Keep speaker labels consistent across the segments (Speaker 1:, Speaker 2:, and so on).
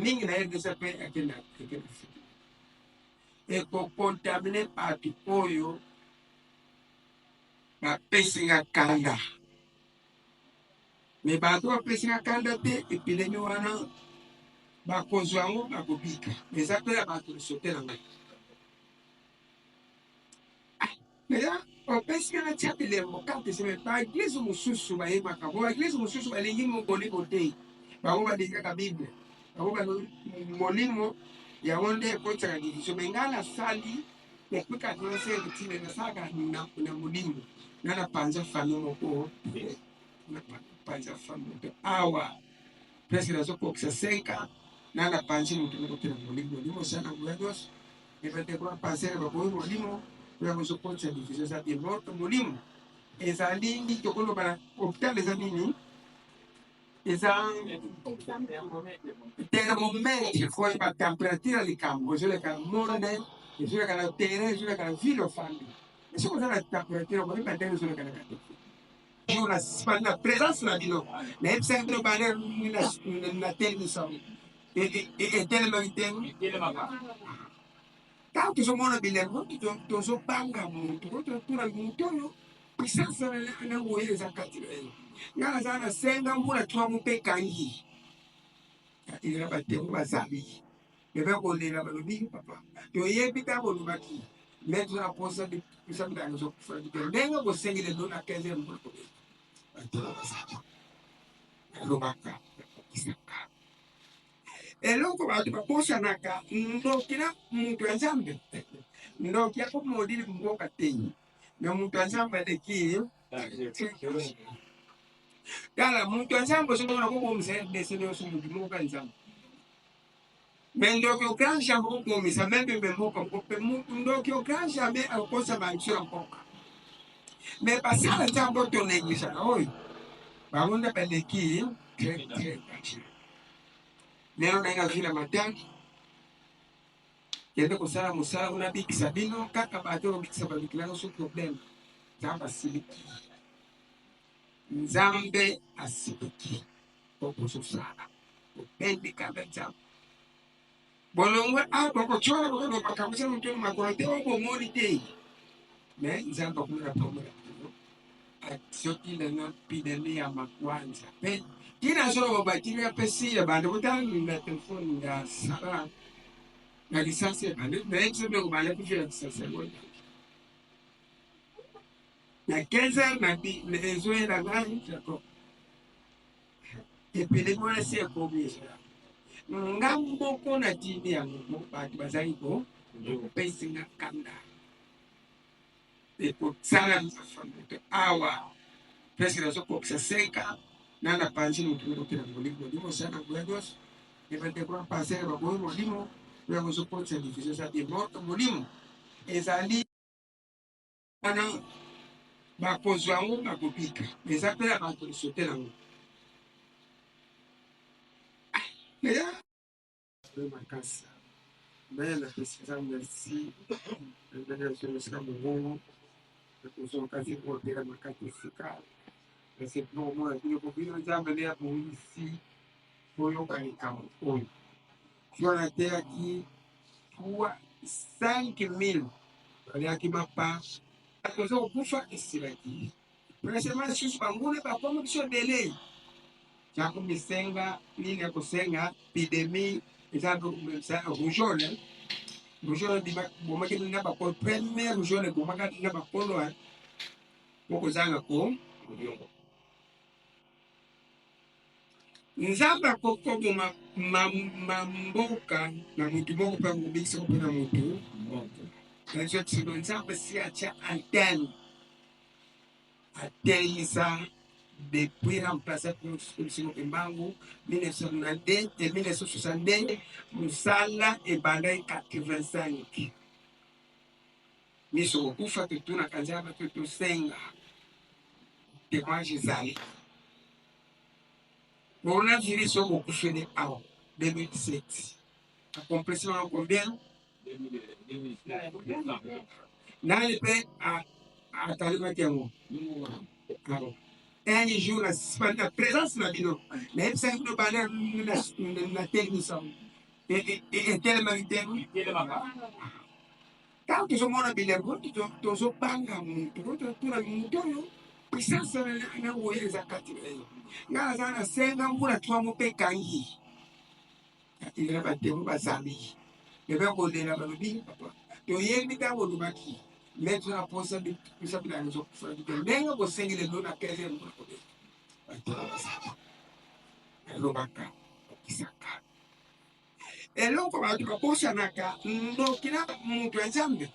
Speaker 1: mingi na yede sa pe akena e ko contaminer patu oyo ba pesinga kanda me bato ba pesinga kanda te epidemi wana bakozwa yango bakobika eza mpe ya bato lisote na ngai eza opesinga na tia bilembo karte seme baeglize mosusu bayebaka bo baeglize mosusu balingi mobolingo te bango balingaka bible bango molimo yango nde ekotisaka division me ngai nasali ekpika tinasere nasalaka na molimo nga na panza fami moko na panza fami moko awa presque nazokokisa 5 ans na na panzi motu moko te na molimo molimo osala na nguya nyonso ebatekona pansere bakoyi molimo oyo kozokotisa division eza bien moto molimo ezali nini tokoloba na hôpital eza nini eza thermometre koyeba température ya likambo ezoleka na monde ezoleka na terrain ezoleka na ville ofandi soki oza na température koyeba ndenge ezolekanaka te na présence na bino nayebisaki bino bande na telemiso etelemaki te ntango tozomona bilembo tozobanga motu totuna motu oyo puissance nango oyo eza kati na ye nga nazala na senga mbula twamu mpe ekangi ezala batembo bazali ebe kolela balobi papa toyebi ntango olobaki me toza na posa bisamidanga ezokufala te ndenge bosengeli ndo na 15 mbula kobeba batembo bazali alobaka isaka eloko bato bakosanaka ndoki na muntu ya nzambe ndoki akomodili mboka te me muntu ya nzambe aleki kala muntu ya nzambe osomona kobomisa rdc nyonso mutu moko ya nzambe me ndoki okran jambe kobomisa membe mboka mpe ndoki okran jambe akokosa banso ya mboka me basala nzambe otoneglisaka oyo bango nde baleki lelo nainga vila mataki kende kosala mosala kuna bikisa bino kaka bato obikisa babikilanga so problème nzambe asiliki nzambe asiliki okososala opendikanga nzambe bolongwe bokocola bokolobaka kusa mutoni makolo te obomoni te me nzambe akumela pomela bino soki lelo epidemi ya makwanza mpe tina solo bobatili ya pesile bande botala na telefone ya sala na lisansi ebande naye biso mpe kobanda kufila lisansi yango na 15 heures na ezoyela ngai jacob epidemi wana si ekomi ezala nga moko na tini yango bato bazali kopesinga kanda ekosala moto awa presque nazokokisa 5 ans na na panzi motu moko te na molimo molimo osala na nguya nyonso ebatekona pansere baboyi molimo oyo kozokotisa division eza bien moto molimo ezali wana bakozwa yango bakobika eza mpe na bato lisote nango makasi mbele napesisa merci mbele nazolosika mongongo ekozokasi kotela makati esika ese pomona biloko bino nzambe nde abongisi boyoka likambo oyo wana ateyaki 5000 baliaki mapa akoza kokufa esilaki presema lisusu banguna bakoma biso ebele jako misenga nini yakosenga epidemi eza rougeole rougeole bomaki na bakolo première rougeole ebomaka na bakolo okozanga ko nzambe akokoboma mamboka na mutu moko mpe akobikisako mpe na mutu moko nazotisolo nzambe si atya antenne atelemisa depuis remplace solution mbangu 1992 et 1962 mosala ebandaki 85 miso kokufa totunaka nzambe to tosenga témoignage ezali coronavirus oyo bokufeli awa 2017 accomplissement combien nani mpe atalimaki yango un jour na présence na bino nayebisaki bino banda na telemiso etelema litemo kama tuzomona bilembo tozopanga muntu tuna muntu oyo pisasa na uweza kati eyo ngala sana senga mbula twamo pekangi ile batemo bazali bebe kodela balobi papa to yebi tango lubaki mettre la posa de bisa bila nzo kufanya ndenga bosengele lona keze mbula kodela batemo bazali lobaka kisaka eloko bantu bakoshanaka ndokina muntu wa nzambe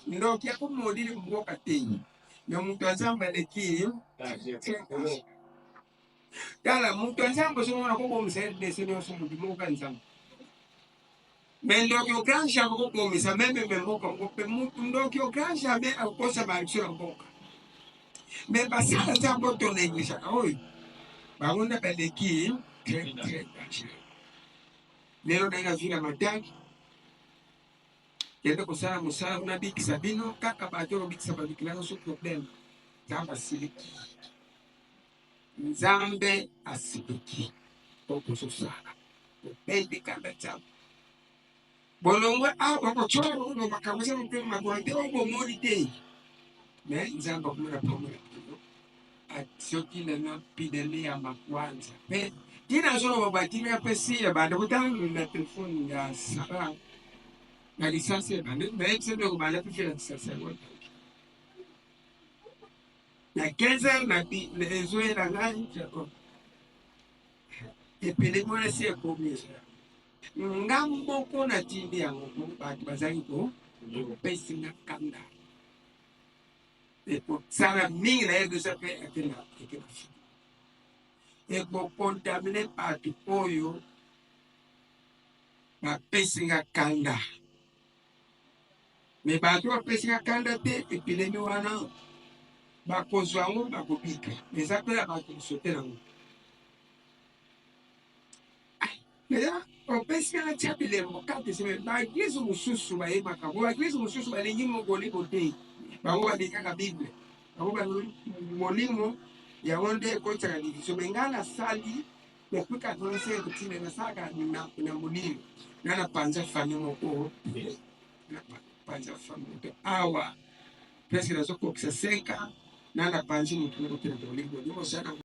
Speaker 1: ndoki akomodili mboka tenyi na muntu wa nzambe aleki kala muntu wa nzambe somona ko bomsel de seno somo di moka nzambe mendo kyo kansha ko bomisa meme mboka mboka muntu ndoki okansha be akosa ba sura mboka me basala nzambe to neglisha oy baunda beleki tre lero daina vina mataki yende kusala musala una bikisa bino kaka batoro bikisa babikilano so problem nzambe asiliki nzambe asiliki okuzosala opendi kanda nzambe bolongwe bakochoro no bakamuza mpema magwante obomoli te me nzambe akumuna pamoja atiyokile na pidele ya makwanza pe tina zoro babatini ya pesi ya bande kutanga na telefoni ya sara na lisansi ya bande me tsende ko bande pifela lisansi ya wata na 15 na bi lezoe na ngani jako epele mwana si ekomisa ngambo ko na tindi ya ngoko batu bazali ko pesi na kanda epo sala mingi na yedo sape akena eko contamine batu oyo bapesi nga kanda me batu bapesi nga kanda te epelemi wana bakozwa yango bakobika eza mpela bato sote nango meya opesi nga tia bilembo kati seme baeglize mosusu bayebaka bo baeglize mosusu balingi mokolibo te bango balingaka bible bango molimo yango nde ekotaka division me ngai nasali depuis 85 tine nasalaka na molimo nga na panza fami moko na panza fami moko awa presque nazokokisa 5 ans na panzi motu moko te na molimo